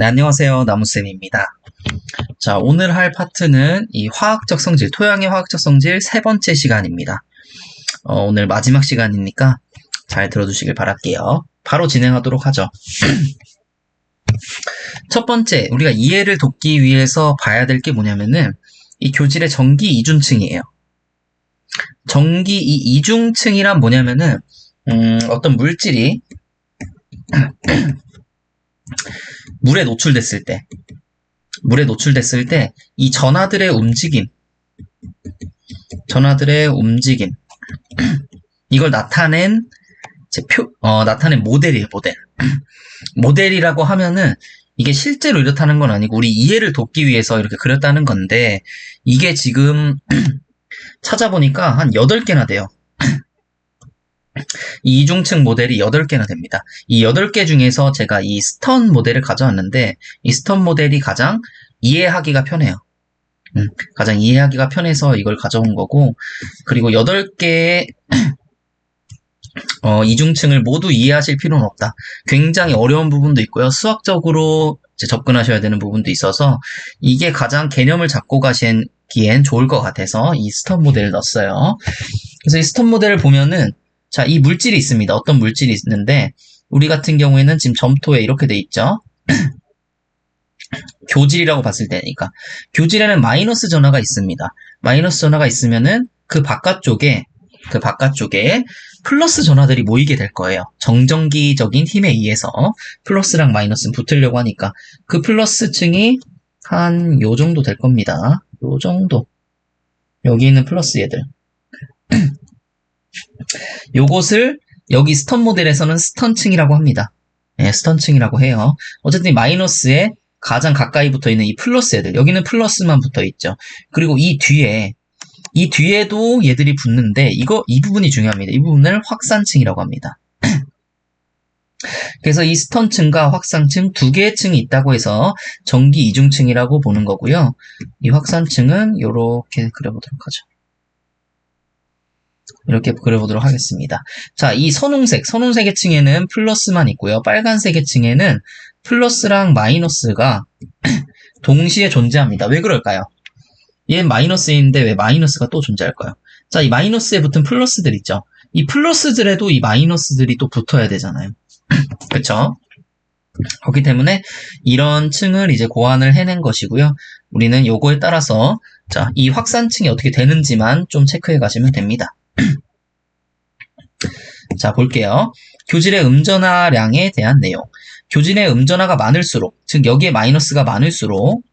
네, 안녕하세요. 나무쌤입니다. 자, 오늘 할 파트는 이 화학적 성질, 토양의 화학적 성질 세 번째 시간입니다. 오늘 마지막 시간이니까 잘 들어주시길 바랄게요. 바로 진행하도록 하죠. 첫 번째, 우리가 이해를 돕기 위해서 봐야 될 게 뭐냐면은 이 교질의 전기 이중층이에요. 전기 이 이중층이란 뭐냐면은 어떤 물질이 물에 노출됐을 때 이 전하들의 움직임 이걸 나타낸 모델이에요. 모델이라고 하면은 이게 실제로 이렇다는 건 아니고 우리 이해를 돕기 위해서 이렇게 그렸다는 건데, 이게 지금 찾아보니까 한 8개나 돼요. 이 이중층 모델이 8개나 됩니다. 이 8개 중에서 제가 이 스턴 모델을 가져왔는데, 이 스턴 모델이 가장 이해하기가 편해요. 가장 이해하기가 편해서 이걸 가져온 거고, 그리고 8개의 이중층을 모두 이해하실 필요는 없다. 굉장히 어려운 부분도 있고요. 수학적으로 이제 접근하셔야 되는 부분도 있어서 이게 가장 개념을 잡고 가시기엔 좋을 것 같아서 이 스턴 모델을 넣었어요. 그래서 이 스턴 모델을 보면은, 자, 이 물질이 있습니다. 어떤 물질이 있는데, 우리 같은 경우에는 지금 점토에 이렇게 돼 있죠. 교질이라고 봤을 때니까. 교질에는 마이너스 전하가 있습니다. 마이너스 전하가 있으면은 그 바깥쪽에 플러스 전하들이 모이게 될 거예요. 정전기적인 힘에 의해서 플러스랑 마이너스는 붙으려고 하니까 그 플러스층이 한 요 정도 될 겁니다. 요 정도. 여기 있는 플러스 얘들. 요것을 여기 스턴 모델에서는 스턴층이라고 합니다. 네, 스턴층이라고 해요. 어쨌든 마이너스에 가장 가까이 붙어 있는 이 플러스 애들, 여기는 플러스만 붙어 있죠. 그리고 이 뒤에도 얘들이 붙는데, 이 부분이 중요합니다. 이 부분을 확산층이라고 합니다. 그래서 이 스턴층과 확산층 두 개의 층이 있다고 해서 전기 이중층이라고 보는 거고요. 이 확산층은 이렇게 그려보도록 하죠. 이렇게 그려보도록 하겠습니다. 자, 이 선홍색의 층에는 플러스만 있고요. 빨간색의 층에는 플러스랑 마이너스가 동시에 존재합니다. 왜 그럴까요? 얘는 마이너스인데 왜 마이너스가 또 존재할까요? 자, 이 마이너스에 붙은 플러스들 있죠. 이 플러스들에도 이 마이너스들이 또 붙어야 되잖아요. 그쵸? 그렇기 때문에 이런 층을 이제 고안을 해낸 것이고요. 우리는 요거에 따라서, 자, 이 확산층이 어떻게 되는지만 좀 체크해 가시면 됩니다. 자, 볼게요. 교질의 음전하량에 대한 내용. 교질의 음전하가 많을수록, 즉 여기에 마이너스가 많을수록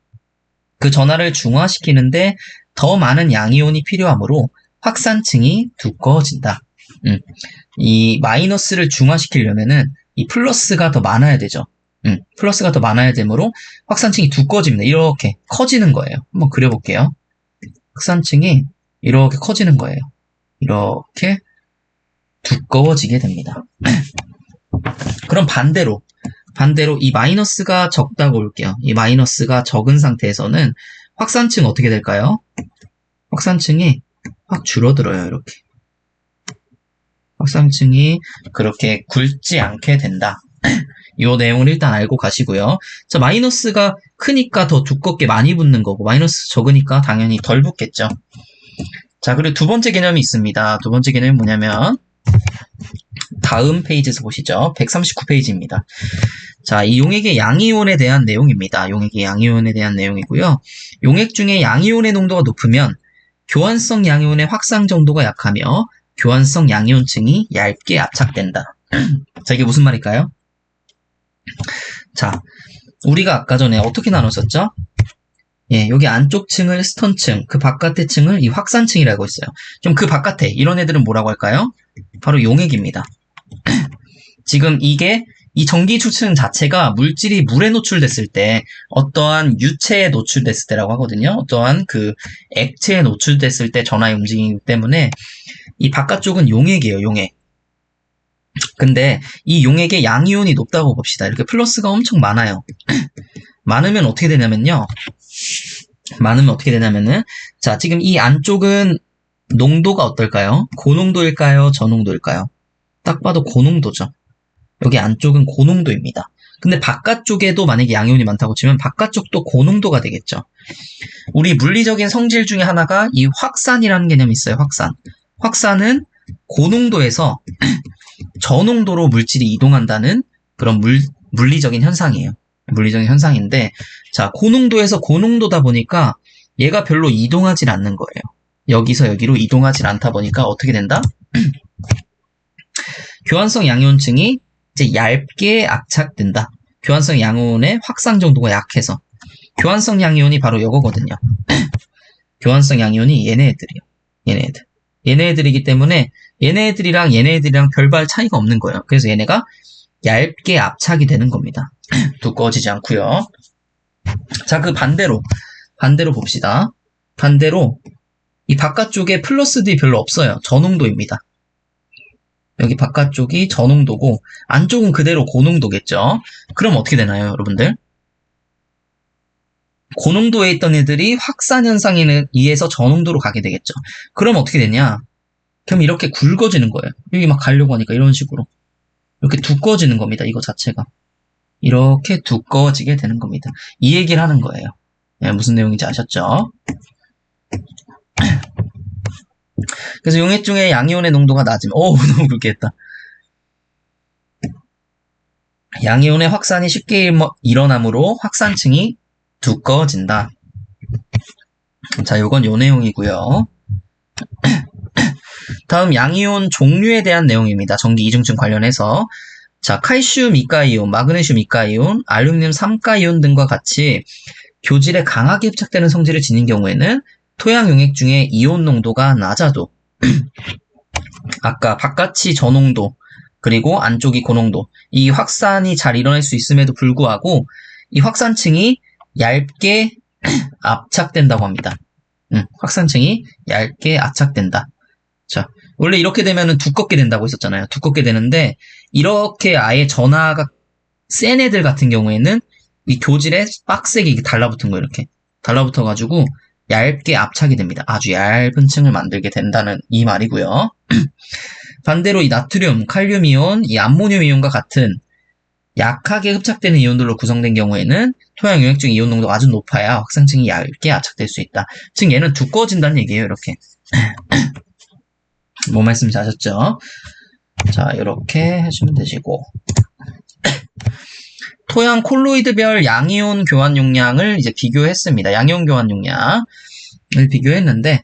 그 전하를 중화시키는데 더 많은 양이온이 필요하므로 확산층이 두꺼워진다. 이 마이너스를 중화시키려면은 이 플러스가 더 많아야 되죠. 플러스가 더 많아야 되므로 확산층이 두꺼워집니다. 이렇게 커지는 거예요. 한번 그려볼게요. 확산층이 이렇게 커지는 거예요. 이렇게 두꺼워지게 됩니다. 그럼 반대로 이 마이너스가 적다고 볼게요. 이 마이너스가 적은 상태에서는 확산층 어떻게 될까요? 확산층이 확 줄어들어요. 이렇게. 확산층이 그렇게 굵지 않게 된다. 이 내용을 일단 알고 가시고요. 자, 마이너스가 크니까 더 두껍게 많이 붙는 거고, 마이너스 적으니까 당연히 덜 붙겠죠. 자, 그리고 두 번째 개념이 있습니다. 두 번째 개념이 뭐냐면, 다음 페이지에서 보시죠. 139페이지입니다. 자, 이 용액의 양이온에 대한 내용입니다. 용액의 양이온에 대한 내용이고요. 용액 중에 양이온의 농도가 높으면 교환성 양이온의 확산 정도가 약하며 교환성 양이온층이 얇게 압착된다. 자, 이게 무슨 말일까요? 자, 우리가 아까 전에 어떻게 나눴었죠? 예, 여기 안쪽 층을 스턴층, 그 바깥의 층을 이 확산층이라고 했어요. 좀 그 바깥에 이런 애들은 뭐라고 할까요? 바로 용액입니다. 지금 이게 이 전기축층 자체가 물질이 물에 노출됐을 때, 어떠한 유체에 노출됐을 때라고 하거든요. 어떠한 그 액체에 노출됐을 때 전하의 움직이기 때문에 이 바깥쪽은 용액이에요. 용액. 근데 이 용액의 양이온이 높다고 봅시다. 이렇게 플러스가 엄청 많아요. 많으면 어떻게 되냐면요. 자, 지금 이 안쪽은 농도가 어떨까요? 고농도일까요? 저농도일까요? 딱 봐도 고농도죠. 여기 안쪽은 고농도입니다. 근데 바깥쪽에도 만약에 양이온이 많다고 치면 바깥쪽도 고농도가 되겠죠. 우리 물리적인 성질 중에 하나가 이 확산이라는 개념이 있어요. 확산. 확산은 고농도에서 저농도로 물질이 이동한다는 그런 물리적인 현상이에요. 물리적인 현상인데, 자, 고농도에서 고농도다 보니까 얘가 별로 이동하질 않는 거예요. 여기서 여기로 이동하질 않다 보니까 어떻게 된다? 교환성 양이온층이 이제 얇게 압착된다. 교환성 양이온의 확산 정도가 약해서. 교환성 양이온이 바로 이거거든요. 교환성 양이온이 얘네들이요. 얘네들이기 때문에 얘네들이랑 별반 차이가 없는 거예요. 그래서 얘네가 얇게 압착이 되는 겁니다. 두꺼워지지 않고요. 자, 그 반대로 봅시다. 반대로 이 바깥쪽에 플러스들이 별로 없어요. 저농도입니다. 여기 바깥쪽이 저농도고 안쪽은 그대로 고농도겠죠. 그럼 어떻게 되나요, 여러분들? 고농도에 있던 애들이 확산 현상에 의해서 저농도로 가게 되겠죠. 그럼 어떻게 되냐? 그럼 이렇게 굵어지는 거예요. 여기 막 가려고 하니까 이런 식으로. 이렇게 두꺼워지는 겁니다. 이거 자체가. 이렇게 두꺼워지게 되는 겁니다. 이 얘기를 하는 거예요. 네, 무슨 내용인지 아셨죠? 그래서 용액 중에 양이온의 농도가 낮으면 너무 굵게 했다. 양이온의 확산이 쉽게 일어나므로 확산층이 두꺼워진다. 자, 요건 요 내용이고요. 다음 양이온 종류에 대한 내용입니다. 전기 이중층 관련해서. 자, 칼슘 이가이온, 마그네슘 이가이온, 알루미늄 3가이온 등과 같이 교질에 강하게 흡착되는 성질을 지닌 경우에는 토양 용액 중에 이온 농도가 낮아도 아까 바깥이 저농도 그리고 안쪽이 고농도 이 확산이 잘 일어날 수 있음에도 불구하고 이 확산층이 얇게 압착된다고 합니다. 확산층이 얇게 압착된다. 자, 원래 이렇게 되면은 두껍게 된다고 했었잖아요. 두껍게 되는데 이렇게 아예 전하가 센 애들 같은 경우에는 이 교질에 빡세게 이게 달라붙은 거 이렇게 달라붙어가지고 얇게 압착이 됩니다. 아주 얇은 층을 만들게 된다는 이 말이고요. 반대로 이 나트륨, 칼륨 이온, 이 암모늄 이온과 같은 약하게 흡착되는 이온들로 구성된 경우에는 토양 용액 중 이온 농도가 아주 높아야 확산층이 얇게 압착될 수 있다. 즉 얘는 두꺼워진다는 얘기예요. 이렇게. 뭔 말씀인지 아셨죠? 자, 이렇게 하시면 되시고 토양 콜로이드별 양이온 교환 용량을 이제 비교했습니다. 양이온 교환 용량을 비교했는데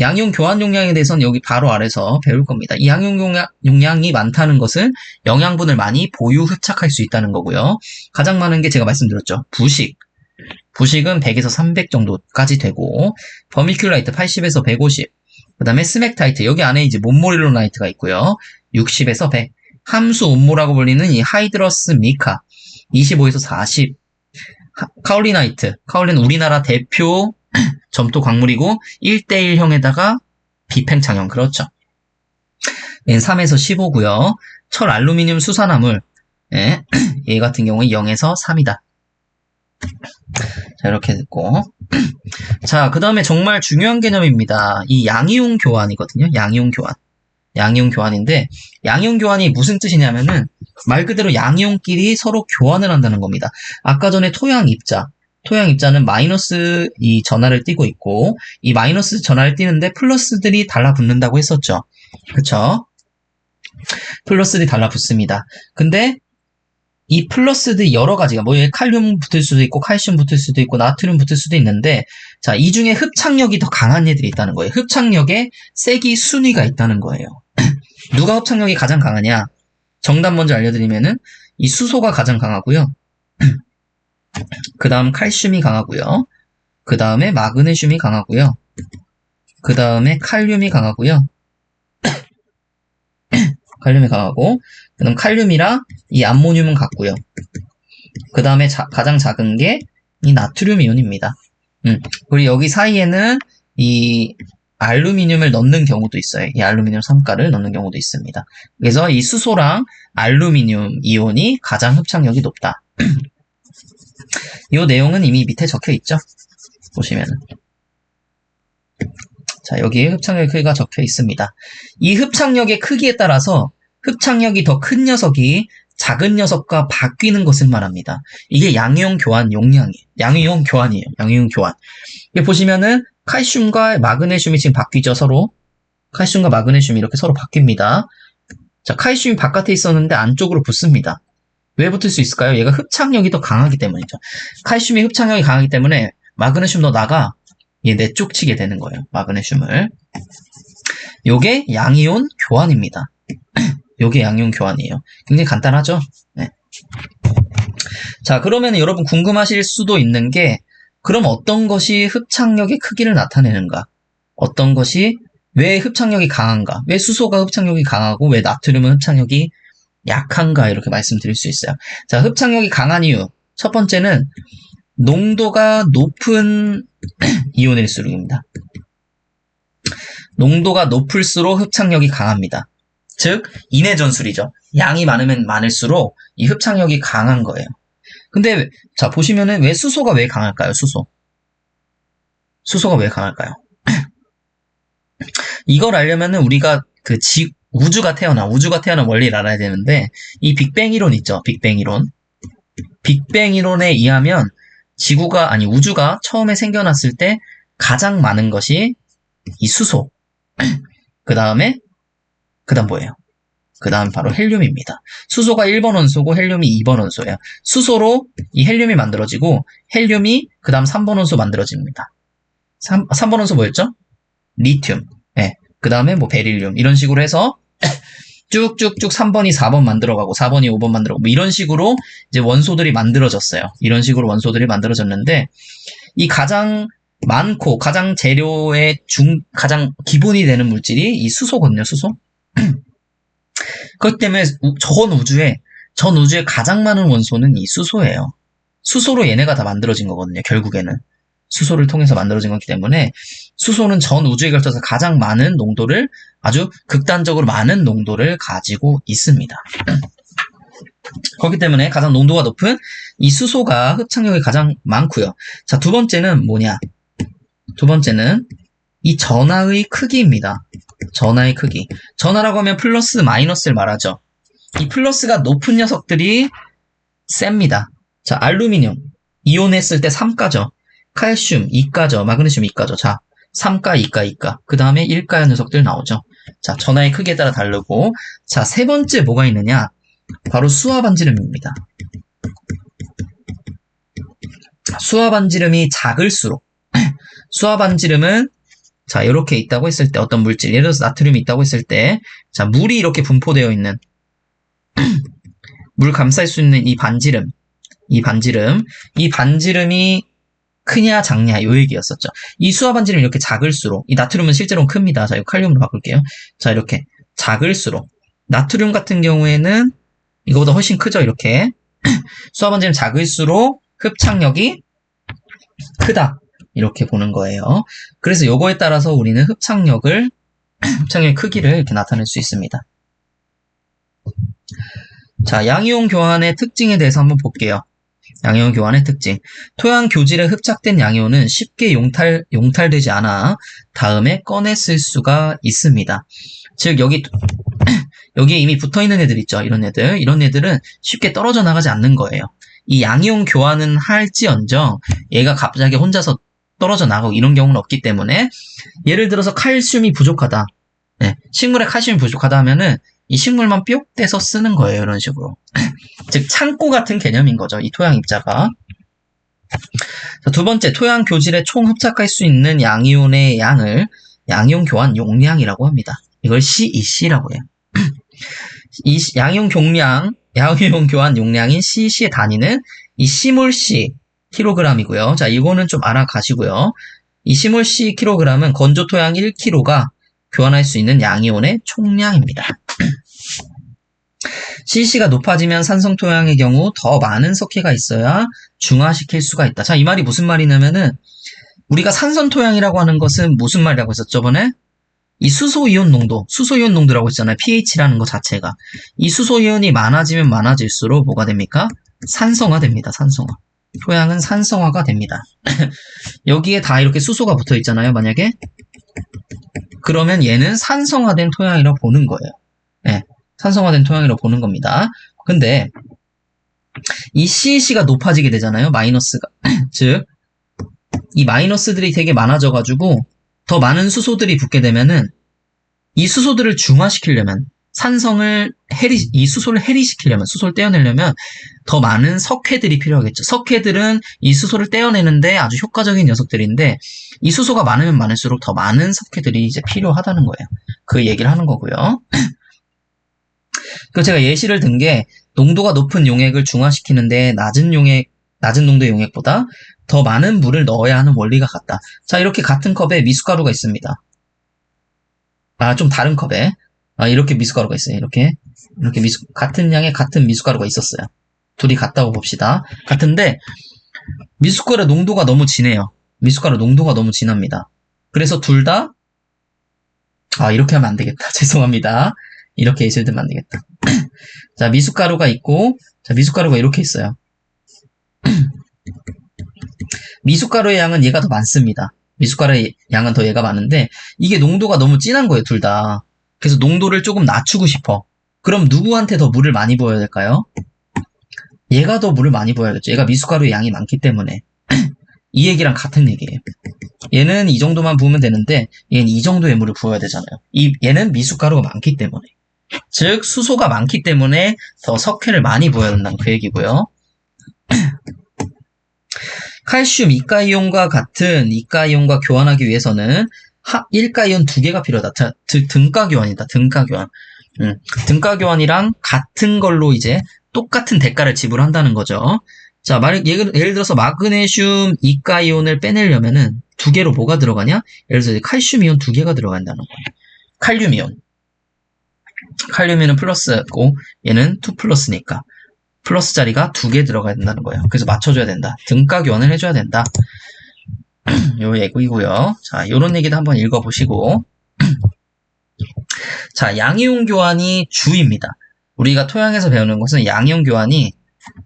양이온 교환 용량에 대해서는 여기 바로 아래서 배울 겁니다. 이 양이온 용량이 많다는 것은 영양분을 많이 보유 흡착할 수 있다는 거고요. 가장 많은 게 제가 말씀드렸죠. 부식은 100에서 300 정도까지 되고 버미큘라이트 80에서 150 그 다음에 스맥타이트 여기 안에 이제 몬모릴로나이트가 있고요. 60에서 100 함수 온모라고 불리는 이 하이드러스 미카 25에서 40 카올린 우리나라 대표 점토 광물이고 1대1형에다가 비팽창형 그렇죠. 3에서 15고요. 철 알루미늄 수산화물 얘 같은 경우에 0에서 3이다. 자, 이렇게 됐고 자, 그 다음에 정말 중요한 개념입니다. 이 양이온 교환이거든요. 양이온 교환인데 양이온 교환이 무슨 뜻이냐면은 말 그대로 양이온끼리 서로 교환을 한다는 겁니다. 아까 전에 토양 입자는 마이너스 이 전하를 띠고 있고 이 마이너스 전하를 띠는데 플러스들이 달라붙는다고 했었죠. 그쵸? 플러스들이 달라붙습니다. 근데 이 플러스들이 여러 가지가 뭐 칼륨 붙을 수도 있고 칼슘 붙을 수도 있고 나트륨 붙을 수도 있는데 자, 이 중에 흡착력이 더 강한 애들이 있다는 거예요. 흡착력에 세기 순위가 있다는 거예요. 누가 흡착력이 가장 강하냐? 정답 먼저 알려드리면은 이 수소가 가장 강하고요. 그 다음 칼슘이 강하고요. 그 다음에 마그네슘이 강하고요. 그 다음에 칼륨이 강하고요. 칼륨이 강하고 그 다음 칼륨이랑 이 암모늄은 같고요. 그 다음에 가장 작은 게 이 나트륨 이온입니다. 그리고 여기 사이에는 이 알루미늄을 넣는 경우도 있어요. 이 알루미늄 3가를 넣는 경우도 있습니다. 그래서 이 수소랑 알루미늄 이온이 가장 흡착력이 높다. 이 내용은 이미 밑에 적혀 있죠. 보시면은. 자, 여기에 흡착력의 크기가 적혀 있습니다. 이 흡착력의 크기에 따라서 흡착력이 더 큰 녀석이 작은 녀석과 바뀌는 것을 말합니다. 이게 양이온 교환 용량이에요. 양이온 교환이에요. 양이온 교환. 여기 보시면은 칼슘과 마그네슘이 지금 바뀌죠, 서로. 칼슘과 마그네슘이 이렇게 서로 바뀝니다. 자, 칼슘이 바깥에 있었는데 안쪽으로 붙습니다. 왜 붙을 수 있을까요? 얘가 흡착력이 더 강하기 때문이죠. 칼슘이 흡착력이 강하기 때문에 마그네슘 너 나가 얘 내쫓치게 되는 거예요. 마그네슘을. 요게 양이온 교환입니다. 요게 양이온 교환이에요. 굉장히 간단하죠? 네. 자, 그러면 여러분 궁금하실 수도 있는 게 그럼 어떤 것이 흡착력의 크기를 나타내는가? 어떤 것이 왜 흡착력이 강한가? 왜 수소가 흡착력이 강하고 왜 나트륨은 흡착력이 약한가? 이렇게 말씀드릴 수 있어요. 자, 흡착력이 강한 이유. 첫 번째는 농도가 높은 이온일수록입니다. 농도가 높을수록 흡착력이 강합니다. 즉, 인해 전술이죠. 양이 많으면 많을수록 이 흡착력이 강한 거예요. 근데, 자, 보시면은 왜 수소가 왜 강할까요? 수소가 왜 강할까요? 이걸 알려면은 우리가 우주가 태어난 원리를 알아야 되는데, 이 빅뱅 이론 있죠? 빅뱅 이론. 빅뱅 이론에 의하면 우주가 처음에 생겨났을 때 가장 많은 것이 이 수소. 그 다음 뭐예요? 그 다음 바로 헬륨입니다. 수소가 1번 원소고 헬륨이 2번 원소예요. 수소로 이 헬륨이 만들어지고 헬륨이 그 다음 3번 원소 만들어집니다. 3번 원소 뭐였죠? 리튬. 네. 그 다음에 뭐 베릴륨. 이런 식으로 해서 쭉쭉쭉 3번이 4번 만들어가고 4번이 5번 만들어가고 뭐 이런 식으로 이제 원소들이 만들어졌어요. 이런 식으로 원소들이 만들어졌는데 이 가장 많고 가장 재료의 가장 기본이 되는 물질이 이 수소거든요. 수소. 그렇기 때문에 전 우주에 가장 많은 원소는 이 수소예요. 수소로 얘네가 다 만들어진 거거든요. 결국에는 수소를 통해서 만들어진 거기 때문에 수소는 전 우주에 걸쳐서 가장 많은 농도를 아주 극단적으로 많은 농도를 가지고 있습니다. 그렇기 때문에 가장 농도가 높은 이 수소가 흡착력이 가장 많고요. 자, 두 번째는 뭐냐? 두 번째는 이 전하의 크기입니다. 전하의 크기. 전하라고 하면 플러스 마이너스를 말하죠. 이 플러스가 높은 녀석들이 셉니다. 자, 알루미늄 이온했을 때 3가죠. 칼슘 2가죠. 마그네슘 2가죠. 자, 3가, 2가, 2가. 그 다음에 1가의 녀석들 나오죠. 자, 전하의 크기에 따라 다르고. 자, 세 번째 뭐가 있느냐? 바로 수화반지름입니다. 수화반지름이 작을수록 수화반지름은 자, 이렇게 있다고 했을 때 어떤 물질, 예를 들어서 나트륨이 있다고 했을 때 자, 물이 이렇게 분포되어 있는 물 감쌀 수 있는 이 반지름이 크냐 작냐 요 얘기였었죠. 이 수화반지름이 이렇게 작을수록 이 나트륨은 실제로는 큽니다. 자, 이거 칼륨으로 바꿀게요. 자, 이렇게 작을수록 나트륨 같은 경우에는 이거보다 훨씬 크죠. 이렇게 수화반지름 작을수록 흡착력이 크다. 이렇게 보는 거예요. 그래서 요거에 따라서 우리는 흡착력의 크기를 이렇게 나타낼 수 있습니다. 자, 양이온 교환의 특징에 대해서 한번 볼게요. 양이온 교환의 특징. 토양 교질에 흡착된 양이온은 쉽게 용탈되지 않아 다음에 꺼내 쓸 수가 있습니다. 즉, 여기에 이미 붙어 있는 애들 있죠. 이런 애들은 쉽게 떨어져 나가지 않는 거예요. 이 양이온 교환은 할지언정 얘가 갑자기 혼자서 떨어져 나가고 이런 경우는 없기 때문에 예를 들어서 칼슘이 부족하다. 네, 식물에 칼슘이 부족하다 하면은 이 식물만 뿅 떼서 쓰는 거예요. 이런 식으로. 즉 창고 같은 개념인 거죠. 이 토양 입자가. 자, 두 번째, 토양 교질에 총 흡착할 수 있는 양이온의 양을 양이온 교환 용량이라고 합니다. 이걸 CEC라고 해요. 이 양이온 교환 용량인 CEC의 단위는 이 C몰C 킬로그램이고요. 자, 이거는 좀 알아가시고요. 이 C몰C 킬로그램은 건조 토양 1kg가 교환할 수 있는 양이온의 총량입니다. CEC가 높아지면 산성 토양의 경우 더 많은 석회가 있어야 중화시킬 수가 있다. 자, 이 말이 무슨 말이냐면은 우리가 산성 토양이라고 하는 것은 무슨 말이라고 했었죠, 저번에? 이 수소이온 농도라고 했잖아요. pH라는 것 자체가. 이 수소이온이 많아지면 많아질수록 뭐가 됩니까? 산성화됩니다. 산성화. 토양은 산성화가 됩니다. 여기에 다 이렇게 수소가 붙어 있잖아요. 만약에 그러면 얘는 산성화된 토양이라고 보는 거예요. 네, 산성화된 토양이라고 보는 겁니다. 근데 이 CC가 높아지게 되잖아요. 마이너스가. 즉, 이 마이너스들이 되게 많아져가지고 더 많은 수소들이 붙게 되면은 이 수소들을 중화시키려면 이 수소를 해리시키려면, 수소를 떼어내려면 더 많은 석회들이 필요하겠죠. 석회들은 이 수소를 떼어내는데 아주 효과적인 녀석들인데 이 수소가 많으면 많을수록 더 많은 석회들이 이제 필요하다는 거예요. 그 얘기를 하는 거고요. 그 제가 예시를 든 게 농도가 높은 용액을 중화시키는데 낮은 농도의 용액보다 더 많은 물을 넣어야 하는 원리가 같다. 자, 이렇게 같은 컵에 미숫가루가 있습니다. 좀 다른 컵에. 이렇게 미숫가루가 있어요. 이렇게 같은 양의 같은 미숫가루가 있었어요. 둘이 같다고 봅시다. 같은데, 미숫가루 농도가 너무 진해요. 미숫가루 농도가 너무 진합니다. 그래서 둘 다, 이렇게 하면 안 되겠다. 죄송합니다. 이렇게 예시를 들면 안 되겠다. 자, 미숫가루가 있고, 자, 미숫가루가 이렇게 있어요. 미숫가루의 양은 얘가 더 많습니다. 미숫가루의 양은 더 얘가 많은데, 이게 농도가 너무 진한 거예요, 둘 다. 그래서 농도를 조금 낮추고 싶어. 그럼 누구한테 더 물을 많이 부어야 될까요? 얘가 더 물을 많이 부어야겠죠. 얘가 미숫가루의 양이 많기 때문에. 이 얘기랑 같은 얘기예요. 얘는 이 정도만 부으면 되는데 얘는 이 정도의 물을 부어야 되잖아요. 얘는 미숫가루가 많기 때문에. 즉 수소가 많기 때문에 더 석회를 많이 부어야 된다는 그 얘기고요. 칼슘 이가이온과 같은 이가이온과 교환하기 위해서는 1가이온 2개가 필요하다. 즉 등가교환이다. 등가교환. 등가교환이랑 같은 걸로 이제 똑같은 대가를 지불한다는 거죠. 자, 예를 들어서 마그네슘 이가이온을 빼내려면은 2개로 뭐가 들어가냐? 예를 들어서 칼슘이온 2개가 들어간다는 거예요. 칼륨이온은 플러스고 얘는 2 플러스니까 플러스 자리가 2개 들어가야 된다는 거예요. 그래서 맞춰줘야 된다. 등가 교환을 해줘야 된다. 요 얘기고요. 자, 요런 얘기도 한번 읽어보시고. 자, 양이온 교환이 주입니다. 우리가 토양에서 배우는 것은 양이온 교환이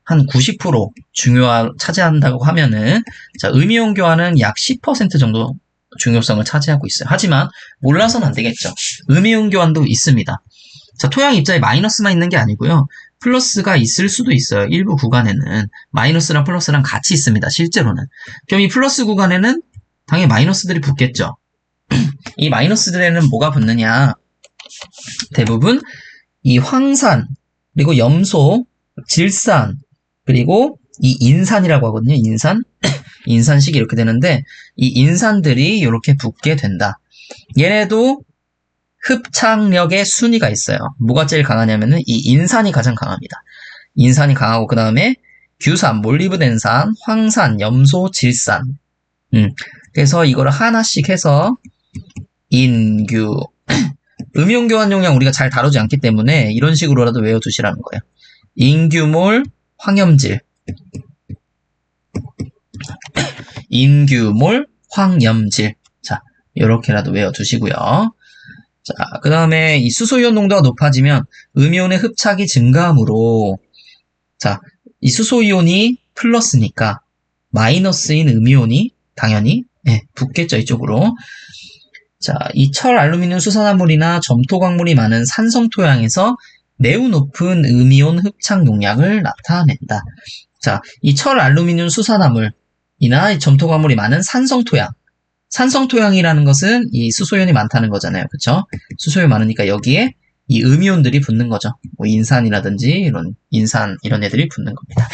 한 90% 차지한다고 하면은, 자, 음이온 교환은 약 10% 정도 중요성을 차지하고 있어요. 하지만 몰라서는 안 되겠죠. 음이온 교환도 있습니다. 자, 토양 입자에 마이너스만 있는 게 아니고요. 플러스가 있을 수도 있어요. 일부 구간에는 마이너스랑 플러스랑 같이 있습니다. 실제로는. 그럼 이 플러스 구간에는 당연히 마이너스들이 붙겠죠. 이 마이너스들에는 뭐가 붙느냐? 대부분 이 황산, 그리고 염소, 질산, 그리고 이 인산이라고 하거든요. 인산식이 이렇게 되는데 이 인산들이 이렇게 붙게 된다. 얘네도 흡착력의 순위가 있어요. 뭐가 제일 강하냐면은 이 인산이 가장 강합니다. 인산이 강하고 그 다음에 규산, 몰리브덴산, 황산, 염소, 질산. 그래서 이거를 하나씩 해서 인규. 음이온 교환 용량 우리가 잘 다루지 않기 때문에 이런 식으로라도 외워두시라는 거예요. 인규몰, 황염질. 인규몰, 황염질. 자, 요렇게라도 외워두시고요. 자, 그 다음에 이 수소이온 농도가 높아지면 음이온의 흡착이 증가하므로, 자, 이 수소이온이 플러스니까 마이너스인 음이온이 당연히 붙겠죠, 이쪽으로. 자, 이 철, 알루미늄 수산화물이나 점토광물이 많은 산성 토양에서 매우 높은 음이온 흡착 용량을 나타낸다. 자, 이 철, 알루미늄 수산화물이나 점토광물이 많은 산성 토양. 산성 토양이라는 것은 이 수소이온이 많다는 거잖아요. 그쵸? 수소이온이 많으니까 여기에 이 음이온들이 붙는 거죠. 뭐 인산이라든지 이런 애들이 붙는 겁니다.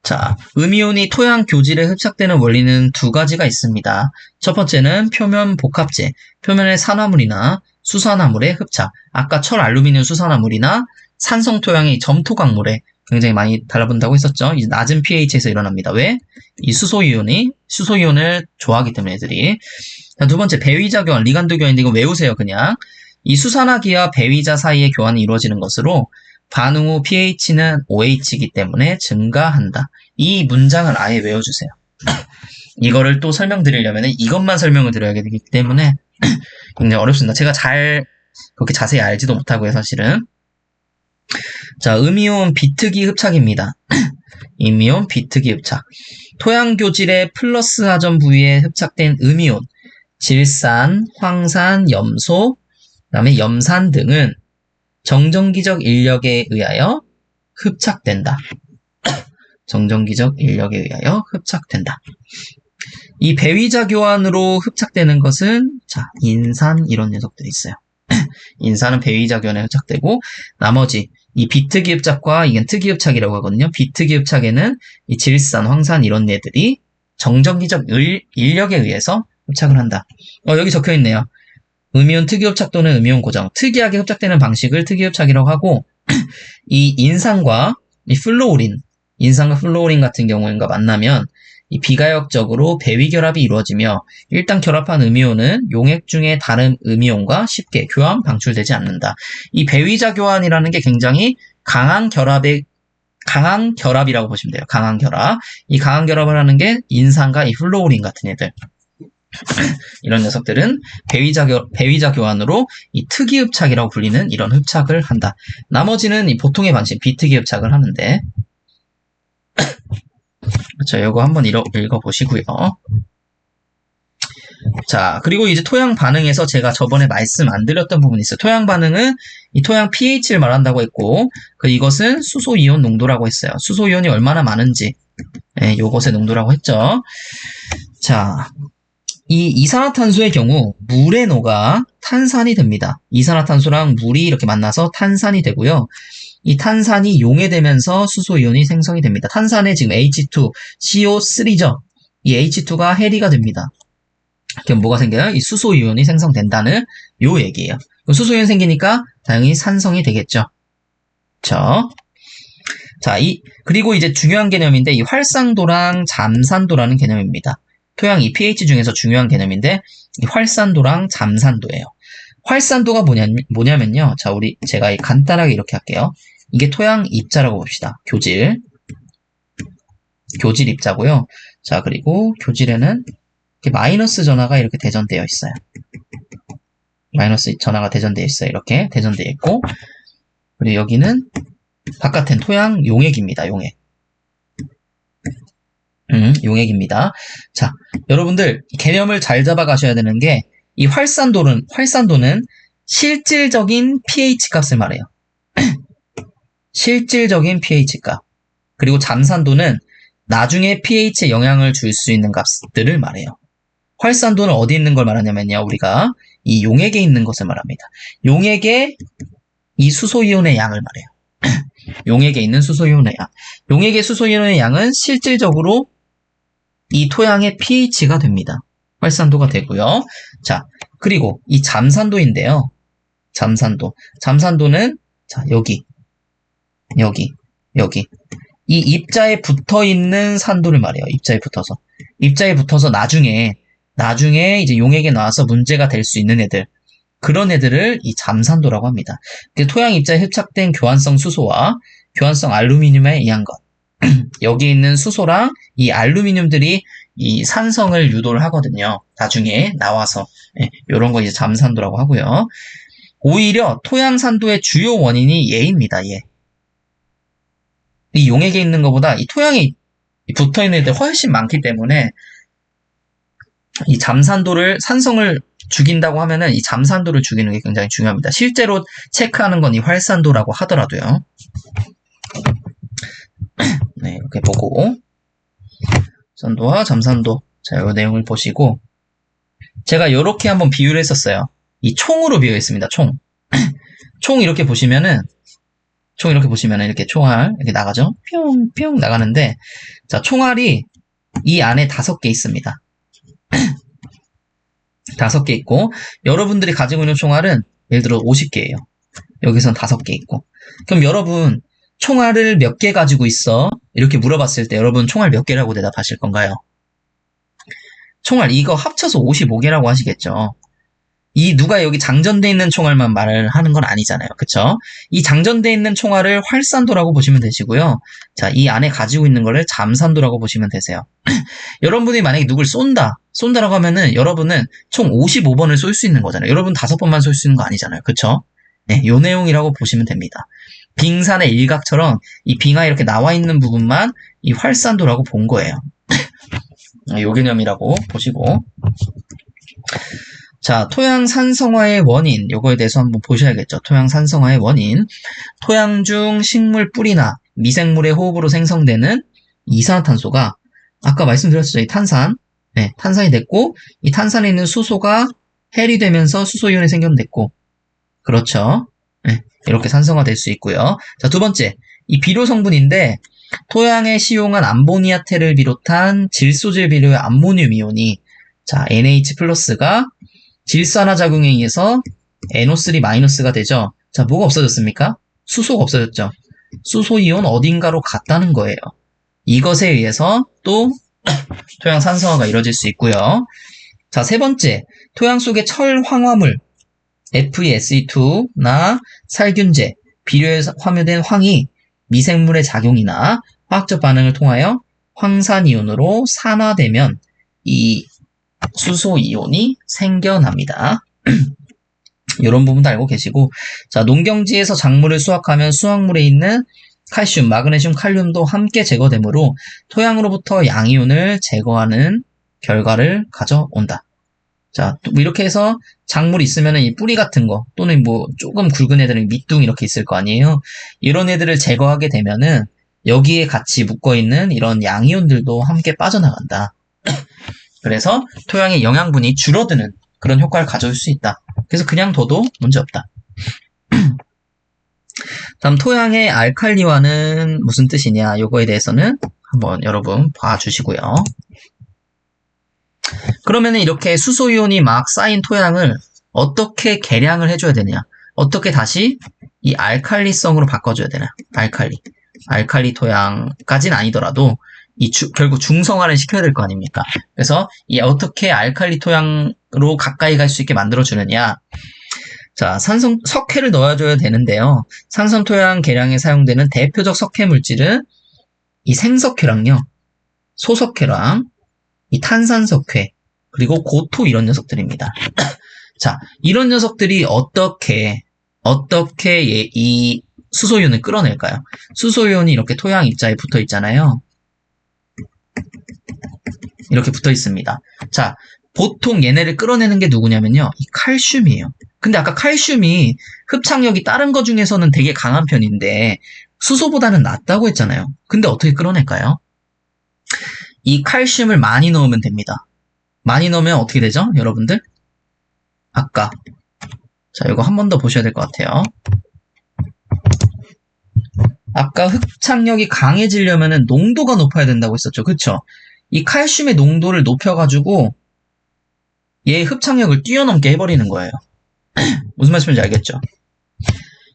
자, 음이온이 토양 교질에 흡착되는 원리는 두 가지가 있습니다. 첫 번째는 표면 복합재, 표면의 산화물이나 수산화물의 흡착. 아까 철, 알루미늄 수산화물이나 산성 토양의 점토광물에 굉장히 많이 달라붙는다고 했었죠. 이 낮은 pH에서 일어납니다. 왜? 이 수소이온을 좋아하기 때문에 애들이. 자, 두 번째, 배위자 교환, 리간드 교환인데 이거 외우세요, 그냥. 이 수산화기와 배위자 사이의 교환이 이루어지는 것으로 반응 후 pH는 OH이기 때문에 증가한다. 이 문장을 아예 외워주세요. 이거를 또 설명드리려면 이것만 설명을 드려야 되기 때문에 굉장히 어렵습니다. 제가 그렇게 자세히 알지도 못하고요, 사실은. 자, 음이온 비트기 흡착입니다. 음이온 비트기 흡착. 토양 교질의 플러스 하전 부위에 흡착된 음이온, 질산, 황산, 염소, 그 다음에 염산 등은 정전기적 인력에 의하여 흡착된다. 정전기적 인력에 의하여 흡착된다. 이 배위자 교환으로 흡착되는 것은 자, 인산 이런 녀석들이 있어요. 인산은 배위자 교환에 흡착되고 나머지 이 비특이 흡착과 이건 특이 흡착이라고 하거든요. 비특이 흡착에는 이 질산, 황산 이런 애들이 정전기적 인력에 의해서 흡착을 한다. 여기 적혀 있네요. 음이온 특이 흡착 또는 음이온 고정. 특이하게 흡착되는 방식을 특이 흡착이라고 하고 이 인산과 이 플로우린, 인산과 플로우린 같은 경우가 만나면 이 비가역적으로 배위 결합이 이루어지며 일단 결합한 음이온은 용액 중에 다른 음이온과 쉽게 교환 방출되지 않는다. 이 배위자 교환이라는 게 굉장히 강한 결합이라고 보시면 돼요. 강한 결합. 이 강한 결합을 하는 게 인산과 이 플로우린 같은 애들. 이런 녀석들은 배위자 교환으로 이 특이 흡착이라고 불리는 이런 흡착을 한다. 나머지는 이 보통의 방식, 비특이 흡착을 하는데 자, 이거 한번 읽어보시고요. 자, 그리고 이제 토양 반응에서 제가 저번에 말씀 안 드렸던 부분이 있어요. 토양 반응은 이 토양 pH를 말한다고 했고, 이것은 수소이온 농도라고 했어요. 수소이온이 얼마나 많은지, 요것의 농도라고 했죠. 자, 이 이산화탄소의 경우 물에 녹아 탄산이 됩니다. 이산화탄소랑 물이 이렇게 만나서 탄산이 되고요. 이 탄산이 용해되면서 수소이온이 생성이 됩니다. 탄산에 지금 H2, CO3죠. 이 H2가 해리가 됩니다. 그럼 뭐가 생겨요? 이 수소이온이 생성된다는 요 얘기예요. 수소이온 생기니까 당연히 산성이 되겠죠. 그쵸? 자, 그리고 이제 중요한 개념인데 이 활산도랑 잠산도라는 개념입니다. 토양 이 pH 중에서 중요한 개념인데 이 활산도랑 잠산도예요. 활산도가 뭐냐면요. 자, 제가 간단하게 이렇게 할게요. 이게 토양 입자라고 봅시다. 교질 입자고요. 자, 그리고 교질에는 이렇게 마이너스 전하가 이렇게 대전되어 있어요. 마이너스 전하가 대전되어 있어요. 이렇게 대전되어 있고, 그리고 여기는 바깥엔 토양 용액입니다. 용액입니다. 자, 여러분들 개념을 잘 잡아가셔야 되는 게 이 활산도는 실질적인 pH 값을 말해요. 실질적인 pH 값. 그리고 잠산도는 나중에 pH에 영향을 줄 수 있는 값들을 말해요. 활산도는 어디 있는 걸 말하냐면요. 우리가 이 용액에 있는 것을 말합니다. 용액에 이 수소이온의 양을 말해요. 용액에 있는 수소이온의 양. 용액의 수소이온의 양은 실질적으로 이 토양의 pH가 됩니다. 활산도가 되고요. 자, 그리고 이 잠산도인데요. 잠산도는 자, 여기. 이 입자에 붙어 있는 산도를 말해요. 입자에 붙어서 나중에 이제 용액에 나와서 문제가 될 수 있는 애들. 그런 애들을 이 잠산도라고 합니다. 토양 입자에 흡착된 교환성 수소와 교환성 알루미늄에 의한 것. 여기 있는 수소랑 이 알루미늄들이 이 산성을 유도를 하거든요. 나중에 나와서. 요런 거 이제 잠산도라고 하고요. 오히려 토양 산도의 주요 원인이 얘입니다. 얘. 이 용액에 있는 것보다 이 토양에 붙어 있는 애들 훨씬 많기 때문에 이 산성을 죽인다고 하면은 이 잠산도를 죽이는 게 굉장히 중요합니다. 실제로 체크하는 건 이 활산도라고 하더라도요. 네, 이렇게 보고 산도와 잠산도. 자, 이 내용을 보시고 제가 이렇게 한번 비유를 했었어요. 이 총으로 비유했습니다. 총 이렇게 보시면은 이렇게 총알 이렇게 나가죠. 뿅뿅 나가는데 자, 총알이 이 안에 5개 있습니다. 5개 있고 여러분들이 가지고 있는 총알은 예를 들어 50개예요. 여기선 5개 있고. 그럼 여러분 총알을 몇 개 가지고 있어? 이렇게 물어봤을 때 여러분 총알 몇 개라고 대답하실 건가요? 총알 이거 합쳐서 55개라고 하시겠죠. 누가 여기 장전돼 있는 총알만 말을 하는 건 아니잖아요. 그쵸? 이 장전돼 있는 총알을 활산도라고 보시면 되시고요. 자, 이 안에 가지고 있는 거를 잠산도라고 보시면 되세요. 여러분이 만약에 누굴 쏜다라고 하면은 여러분은 총 55번을 쏠 수 있는 거잖아요. 여러분 5번만 쏠 수 있는 거 아니잖아요. 그쵸? 네, 요 내용이라고 보시면 됩니다. 빙산의 일각처럼 이 빙하에 이렇게 나와 있는 부분만 이 활산도라고 본 거예요. 요 개념이라고 보시고. 자, 토양 산성화의 원인, 요거에 대해서 한번 보셔야겠죠. 토양 산성화의 원인. 토양 중 식물 뿌리나 미생물의 호흡으로 생성되는 이산화탄소가 아까 말씀드렸죠. 이 탄산. 네, 탄산이 됐고, 이 탄산에 있는 수소가 헬이 되면서 수소이온이 생겨냈고, 그렇죠. 네, 이렇게 산성화 될 수 있고요. 자, 두 번째. 이 비료 성분인데, 토양에 시용한 암모니아태를 비롯한 질소질 비료의 암모늄 이온이, 자, NH+가 질산화 작용에 의해서 NO3-가 되죠. 자, 뭐가 없어졌습니까? 수소가 없어졌죠. 수소이온 어딘가로 갔다는 거예요. 이것에 의해서 또 토양 산성화가 이루어질 수 있고요. 자, 세 번째, 토양 속의 철 황화물 FeSE2나 살균제, 비료에 함유된 황이 미생물의 작용이나 화학적 반응을 통하여 황산이온으로 산화되면 이 수소이온이 생겨납니다. 이런 부분도 알고 계시고, 자, 농경지에서 작물을 수확하면 수확물에 있는 칼슘, 마그네슘, 칼륨도 함께 제거되므로 토양으로부터 양이온을 제거하는 결과를 가져온다. 자, 또 이렇게 해서 작물이 있으면 이 뿌리 같은 거, 또는 뭐 조금 굵은 애들은 밑둥 이렇게 있을 거 아니에요? 이런 애들을 제거하게 되면은 여기에 같이 묶어있는 이런 양이온들도 함께 빠져나간다. 그래서 토양의 영양분이 줄어드는 그런 효과를 가져올 수 있다. 그래서 그냥 둬도 문제없다. 다음 토양의 알칼리화는 무슨 뜻이냐, 요거에 대해서는 한번 여러분 봐주시고요. 그러면은 이렇게 수소이온이 막 쌓인 토양을 어떻게 개량을 해줘야 되냐, 어떻게 다시 이 알칼리성으로 바꿔줘야 되냐. 알칼리 토양까지는 아니더라도 결국 중성화를 시켜야 될 거 아닙니까? 그래서 이 어떻게 알칼리 토양으로 가까이 갈 수 있게 만들어주느냐. 자, 석회를 넣어줘야 되는데요. 산성 토양 개량에 사용되는 대표적 석회 물질은 이 생석회랑요, 소석회랑 이 탄산석회, 그리고 고토 이런 녀석들입니다. 자, 이런 녀석들이 어떻게 이 수소이온을 끌어낼까요? 수소이온이 이렇게 토양 입자에 붙어 있잖아요. 이렇게 붙어 있습니다. 자, 보통 얘네를 끌어내는 게 누구냐면요, 이 칼슘이에요. 근데 아까 칼슘이 흡착력이 다른 거 중에서는 되게 강한 편인데 수소보다는 낫다고 했잖아요. 근데 어떻게 끌어낼까요? 이 칼슘을 많이 넣으면 됩니다. 많이 넣으면 어떻게 되죠, 여러분들? 아까, 자, 이거 한 번 더 보셔야 될 것 같아요. 아까 흡착력이 강해지려면 농도가 높아야 된다고 했었죠. 그쵸? 이 칼슘의 농도를 높여가지고 얘의 흡착력을 뛰어넘게 해버리는 거예요. 무슨 말씀인지 알겠죠?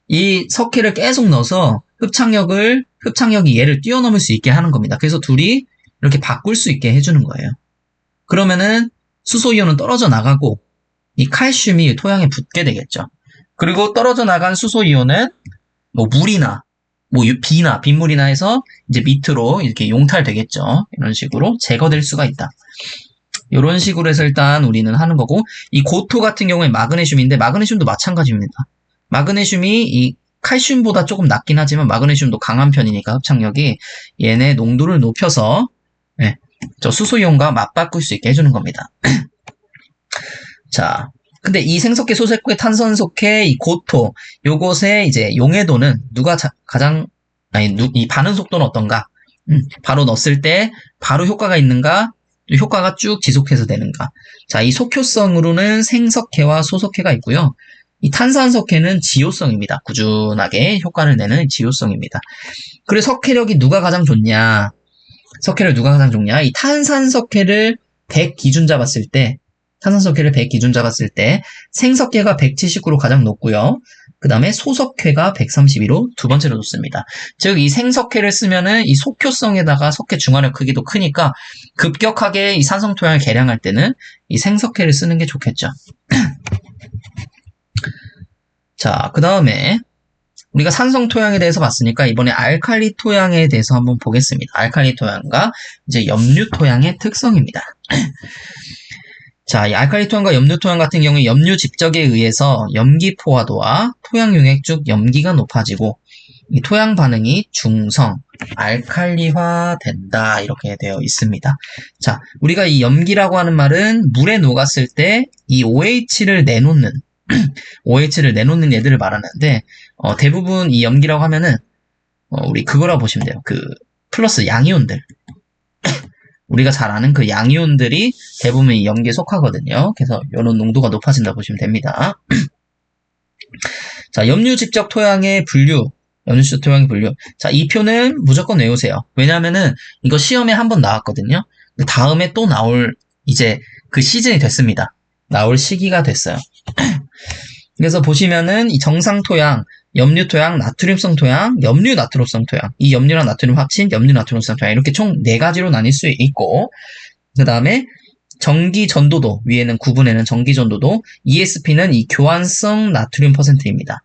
이 석회를 계속 넣어서 흡착력이 얘를 뛰어넘을 수 있게 하는 겁니다. 그래서 둘이 이렇게 바꿀 수 있게 해주는 거예요. 그러면은 수소이온은 떨어져 나가고 이 칼슘이 토양에 붙게 되겠죠. 그리고 떨어져 나간 수소이온은 뭐 물이나 뭐 빗물이나 해서 이제 밑으로 이렇게 용탈되겠죠. 이런 식으로 제거될 수가 있다. 이런 식으로 해서 일단 우리는 하는 거고, 이 고토 같은 경우에 마그네슘인데 마그네슘도 마찬가지입니다. 마그네슘이 이 칼슘보다 조금 낮긴 하지만 마그네슘도 강한 편이니까 흡착력이 얘네 농도를 높여서 저 수소이온과 맞바꿀 수 있게 해주는 겁니다. 자, 근데 이 생석회, 소석회, 탄산석회, 이 고토, 요것의 이제 용해도는 이 반응 속도는 어떤가? 바로 넣었을 때 바로 효과가 있는가? 효과가 쭉 지속해서 되는가? 자, 이 속효성으로는 생석회와 소석회가 있고요. 이 탄산석회는 지효성입니다. 꾸준하게 효과를 내는 지효성입니다. 그래서 석회력이 누가 가장 좋냐? 이 탄산석회를 100 기준 잡았을 때, 생석회가 179로 가장 높고요. 그 다음에 소석회가 132로 두 번째로 높습니다. 즉, 이 생석회를 쓰면은 이 속효성에다가 석회 중화력 크기도 크니까 급격하게 이 산성 토양을 개량할 때는 이 생석회를 쓰는 게 좋겠죠. 자, 그 다음에 우리가 산성 토양에 대해서 봤으니까 이번에 알칼리 토양에 대해서 한번 보겠습니다. 알칼리 토양과 이제 염류 토양의 특성입니다. 자, 이 알칼리 토양과 염류 토양 같은 경우에 염류 집적에 의해서 염기 포화도와 토양 용액 중 염기가 높아지고 이 토양 반응이 중성, 알칼리화 된다. 이렇게 되어 있습니다. 자, 우리가 이 염기라고 하는 말은 물에 녹았을 때 이 OH를 내놓는, OH를 내놓는 얘들을 말하는데, 대부분 이 염기라고 하면은, 우리 그거라고 보시면 돼요. 그, 플러스 양이온들. 우리가 잘 아는 그 양이온들이 대부분 이 염기에 속하거든요. 그래서 이런 농도가 높아진다 보시면 됩니다. 자, 염류 직접 토양의 분류. 염류 직접 토양의 분류. 자, 이 표는 무조건 외우세요. 왜냐하면은 이거 시험에 한 번 나왔거든요. 다음에 또 나올 이제 그 시즌이 됐습니다. 나올 시기가 됐어요. 그래서 보시면은 이 정상 토양, 염류 토양, 나트륨성 토양, 염류 나트륨성 토양. 이 염류랑 나트륨 합친 염류 나트륨성 토양. 이렇게 총 4가지로 나뉠 수 있고, 그 다음에 전기 전도도, 위에는 구분에는 전기 전도도, ESP는 이 교환성 나트륨 퍼센트입니다.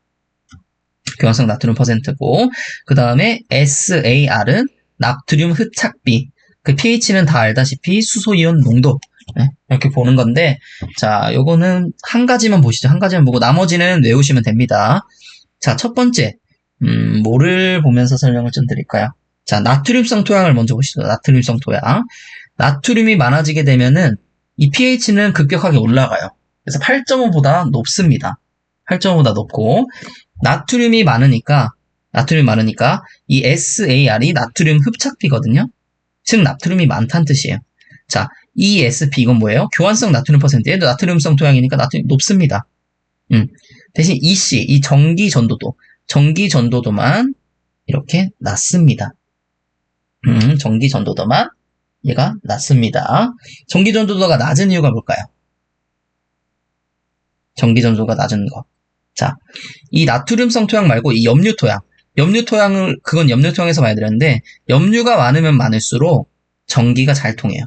교환성 나트륨 퍼센트고, 그 다음에 SAR은 나트륨 흡착비. 그 pH는 다 알다시피 수소이온 농도. 네, 이렇게 보는 건데, 자, 요거는 한 가지만 보시죠. 한 가지만 보고 나머지는 외우시면 됩니다. 자, 첫 번째, 뭐를 보면서 설명을 좀 드릴까요? 자, 나트륨성 토양을 먼저 보시죠. 나트륨성 토양. 나트륨이 많아지게 되면은 이 pH는 급격하게 올라가요. 그래서 8.5보다 높습니다. 8.5보다 높고, 나트륨이 많으니까 이 SAR이 나트륨 흡착비거든요. 즉, 나트륨이 많다는 뜻이에요. 자, ESP 이건 뭐예요? 교환성 나트륨 퍼센트. 얘도 나트륨성 토양이니까 나트륨이 높습니다. 대신 EC, 이 전기 전도도만 이렇게 낮습니다. 전기 전도도만 얘가 낮습니다. 전기 전도도가 낮은 이유가 뭘까요? 전기 전도가 낮은 거. 자, 이 나트륨성 토양 말고 이 염류 토양. 그건 염류 토양에서 많이 들었는데, 염류가 많으면 많을수록 전기가 잘 통해요.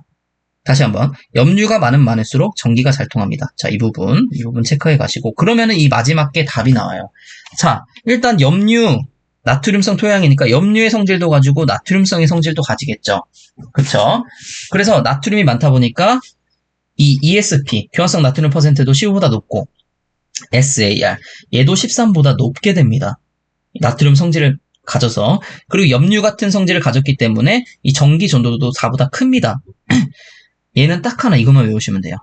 다시 한번, 염류가 많을수록 전기가 잘 통합니다. 자, 이 부분 체크해 가시고, 그러면은 이 마지막 게 답이 나와요. 자, 일단 염류, 나트륨성 토양이니까 염류의 성질도 가지고 나트륨성의 성질도 가지겠죠. 그쵸? 그래서 나트륨이 많다 보니까 이 ESP, 교환성 나트륨 퍼센트도 15보다 높고, SAR, 얘도 13보다 높게 됩니다. 나트륨 성질을 가져서. 그리고 염류 같은 성질을 가졌기 때문에 이 전기 전도도 4보다 큽니다. 얘는 딱 하나 이것만 외우시면 돼요.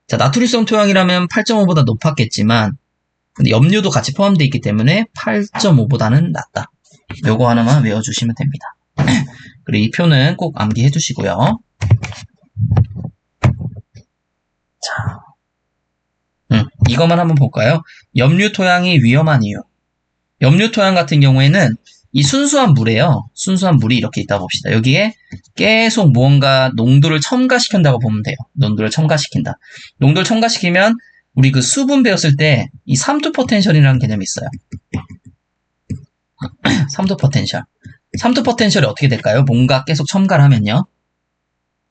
자, 나트륨성 토양이라면 8.5보다 높았겠지만, 근데 염류도 같이 포함되어 있기 때문에 8.5보다는 낮다. 요거 하나만 외워주시면 됩니다. 그리고 이 표는 꼭 암기해 두시고요. 자, 이것만 한번 볼까요? 염류 토양이 위험한 이유. 염류 토양 같은 경우에는 이 순수한 물이에요. 순수한 물이 이렇게 있다 봅시다. 여기에 계속 무언가 농도를 첨가시킨다고 보면 돼요. 농도를 첨가시킨다. 농도를 첨가시키면 우리 그 수분 배웠을 때 이 삼투 포텐셜이라는 개념이 있어요. 삼투 포텐셜. 삼투 포텐셜이 어떻게 될까요? 뭔가 계속 첨가를 하면요.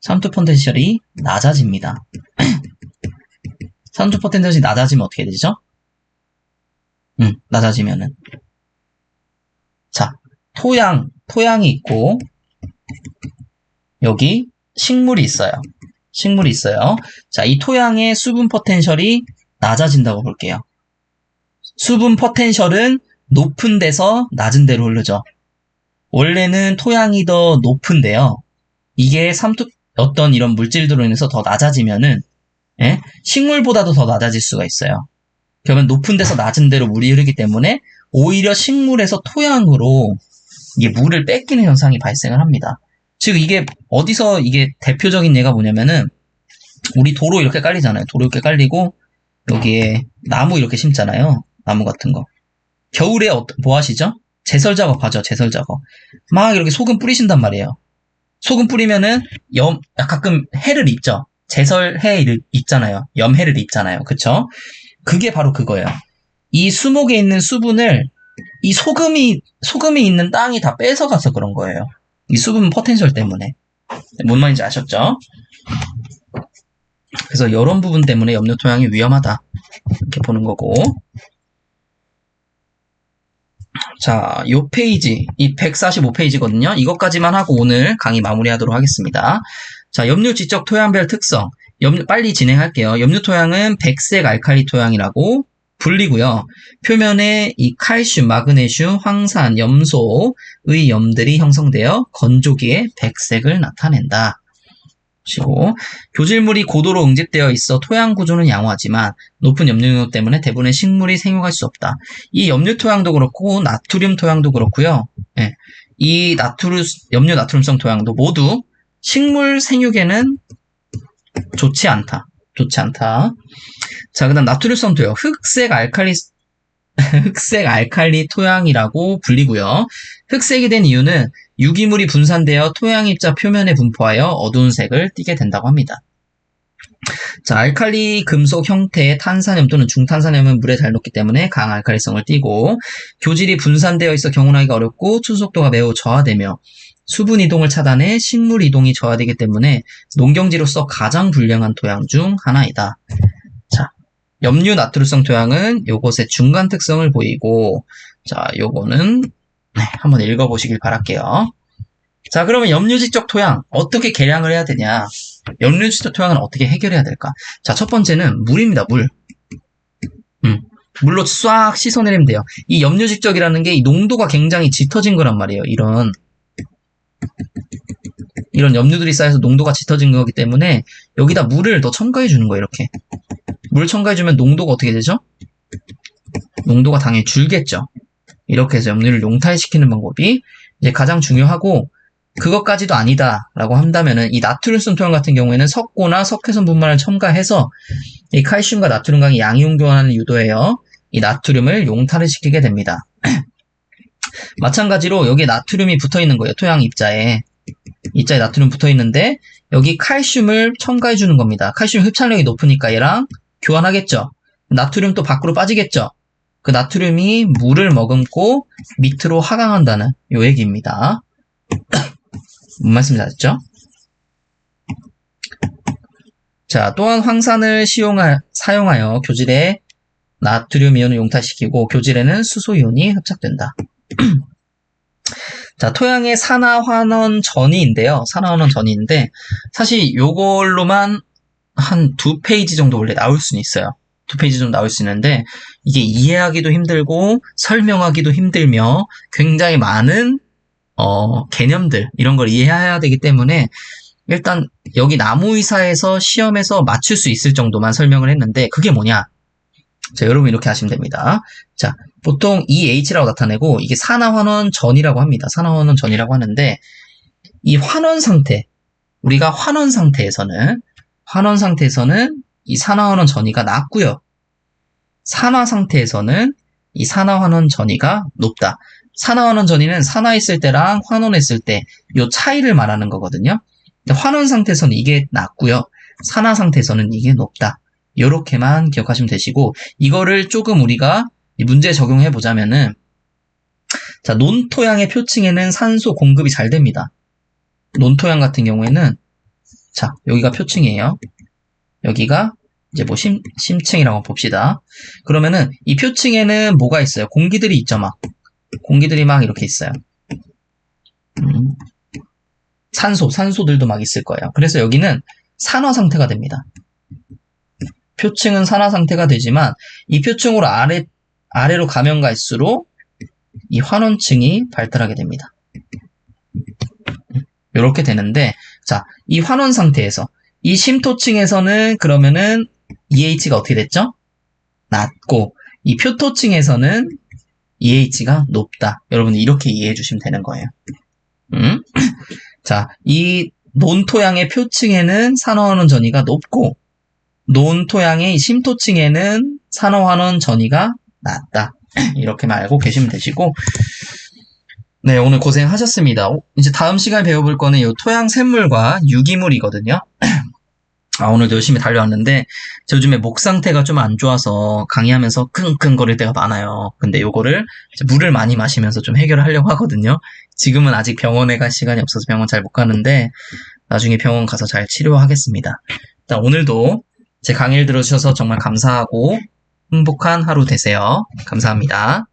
삼투 포텐셜이 낮아집니다. 삼투 포텐셜이 낮아지면 어떻게 되죠? 낮아지면은. 자, 토양이 있고, 여기 식물이 있어요. 자, 이 토양의 수분 포텐셜이 낮아진다고 볼게요. 수분 포텐셜은 높은 데서 낮은 데로 흐르죠. 원래는 토양이 더 높은데요. 이게 어떤 이런 물질들로 인해서 더 낮아지면은, 식물보다도 더 낮아질 수가 있어요. 그러면 높은 데서 낮은 데로 물이 흐르기 때문에 오히려 식물에서 토양으로 이게 물을 뺏기는 현상이 발생을 합니다. 즉 이게 어디서 이게 대표적인 예가 뭐냐면은 우리 도로 이렇게 깔리잖아요. 도로 이렇게 깔리고 여기에 나무 이렇게 심잖아요. 나무 같은 거. 겨울에 뭐 하시죠? 제설 작업하죠. 제설 작업. 막 이렇게 소금 뿌리신단 말이에요. 소금 뿌리면은 가끔 해를 입죠. 제설해 입잖아요. 염해를 입잖아요. 그쵸? 그게 바로 그거예요. 이 수목에 있는 수분을 이 소금이 있는 땅이 다 뺏어가서 그런 거예요. 이 수분 포텐셜 때문에. 뭔 말인지 아셨죠? 그래서 이런 부분 때문에 염류 토양이 위험하다. 이렇게 보는 거고. 자, 요 페이지, 이 145페이지거든요. 이것까지만 하고 오늘 강의 마무리하도록 하겠습니다. 자, 염류 지적 토양별 특성. 빨리 진행할게요. 염류 토양은 백색 알칼리 토양이라고 분리고요. 표면에 이 칼슘, 마그네슘, 황산, 염소의 염들이 형성되어 건조기에 백색을 나타낸다. 시고 교질물이 고도로 응집되어 있어 토양 구조는 양호하지만 높은 염류농도 때문에 대부분의 식물이 생육할 수 없다. 이 염류 토양도 그렇고 나트륨 토양도 그렇고요. 예, 이 염류 나트륨성 토양도 모두 식물 생육에는 좋지 않다. 자, 그다음 나트륨성 토양, 흑색 알칼리 토양이라고 불리고요. 흑색이 된 이유는 유기물이 분산되어 토양 입자 표면에 분포하여 어두운 색을 띠게 된다고 합니다. 자, 알칼리 금속 형태의 탄산염 또는 중탄산염은 물에 잘 녹기 때문에 강한 알칼리성을 띠고, 교질이 분산되어 있어 경운하기가 어렵고 추속도가 매우 저하되며 수분 이동을 차단해 식물 이동이 저하되기 때문에 농경지로서 가장 불량한 토양 중 하나이다. 자, 염류 나트륨성 토양은 요것의 중간 특성을 보이고, 자, 요거는 한번 읽어보시길 바랄게요. 자, 그러면 염류지적 토양 어떻게 개량을 해야 되냐? 염류지적 토양은 어떻게 해결해야 될까? 자, 첫 번째는 물입니다. 물로 싹 씻어내리면 돼요. 이 염류지적이라는 게 이 농도가 굉장히 짙어진 거란 말이에요. 이런 염류들이 쌓여서 농도가 짙어진 거기 때문에 여기다 물을 더 첨가해 주는 거예요. 이렇게 물 첨가해 주면 농도가 어떻게 되죠? 농도가 당연히 줄겠죠. 이렇게 해서 염류를 용탈시키는 방법이 이제 가장 중요하고, 그것까지도 아니다 라고 한다면은 이 나트륨성 토양 같은 경우에는 석고나 석회성 분말을 첨가해서 이 칼슘과 나트륨강이 양이온 교환을 유도해요. 이 나트륨을 용탈을 시키게 됩니다. 마찬가지로 여기에 나트륨이 붙어 있는 거예요. 토양 입자에 나트륨 붙어 있는데 여기 칼슘을 첨가해 주는 겁니다. 칼슘 흡착력이 높으니까 얘랑 교환하겠죠. 나트륨 또 밖으로 빠지겠죠. 그 나트륨이 물을 머금고 밑으로 하강한다는 요 얘기입니다. 뭔 말씀 잘했죠? 자, 또한 황산을 사용하여 교질에 나트륨 이온을 용탈시키고 교질에는 수소 이온이 흡착된다. 자, 토양의 산화환원 전이인데요. 사실 요걸로만 한 2페이지 정도 원래 나올 수는 있어요. 2페이지 정도 나올 수 있는데 이게 이해하기도 힘들고 설명하기도 힘들며 굉장히 많은 개념들 이런 걸 이해해야 되기 때문에 일단 여기 나무의사에서 시험에서 맞출 수 있을 정도만 설명을 했는데, 그게 뭐냐? 자, 여러분 이렇게 하시면 됩니다. 자, 보통 EH라고 나타내고 이게 산화환원 전이라고 합니다. 산화환원 전이라고 하는데, 이 환원 상태, 우리가 환원 상태에서는 이 산화환원 전이가 낮고요. 산화 상태에서는 이 산화환원 전이가 높다. 산화환원 전이는 산화했을 때랑 환원했을 때 요 차이를 말하는 거거든요. 환원 상태에서는 이게 낮고요. 산화 상태에서는 이게 높다. 요렇게만 기억하시면 되시고, 이거를 조금 우리가 문제에 적용해 보자면은, 자, 논토양의 표층에는 산소 공급이 잘 됩니다. 논토양 같은 경우에는, 자, 여기가 표층이에요. 여기가 이제 뭐 심층이라고 봅시다. 그러면은 이 표층에는 뭐가 있어요? 공기들이 있죠, 공기들이 막 이렇게 있어요. 산소들도 막 있을 거예요. 그래서 여기는 산화 상태가 됩니다. 표층은 산화 상태가 되지만 이 표층으로 아래로 가면 갈수록 이 환원층이 발달하게 됩니다. 이렇게 되는데, 자, 이 환원 상태에서 이 심토층에서는 그러면은 EH가 어떻게 됐죠? 낮고, 이 표토층에서는 EH가 높다. 여러분 이렇게 이해해 주시면 되는 거예요. 자, 이 논토양의 표층에는 산화환원 전이가 높고, 논토양의 심토층에는 산화환원 전이가 낮다. 이렇게만 알고 계시면 되시고, 네, 오늘 고생하셨습니다. 이제 다음 시간에 배워볼 거는 이 토양 샘물과 유기물이거든요. 오늘도 열심히 달려왔는데, 저 요즘에 목 상태가 좀 안 좋아서 강의하면서 끙끙거릴 때가 많아요. 근데 요거를 물을 많이 마시면서 좀 해결을 하려고 하거든요. 지금은 아직 병원에 갈 시간이 없어서 병원 잘 못 가는데, 나중에 병원 가서 잘 치료하겠습니다. 일단 오늘도 제 강의를 들어주셔서 정말 감사하고 행복한 하루 되세요. 감사합니다.